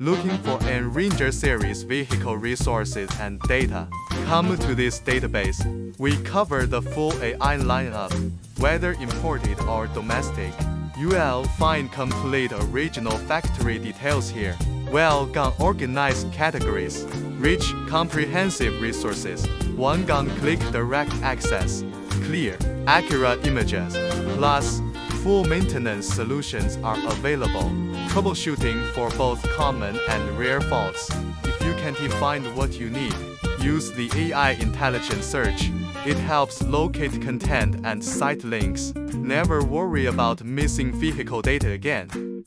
Looking for Enranger series vehicle resources and data? Come to this database. We cover the full AI lineup, whether imported or domestic. You'll find complete original factory details here. Well-organized categories, rich, comprehensive resources, one-click direct access, clear, accurate images, plus full maintenance solutions are available. Troubleshooting for both common and rare faults. If you can't find what you need, use the AI intelligent search. It helps locate content and site links. Never worry about missing vehicle data again.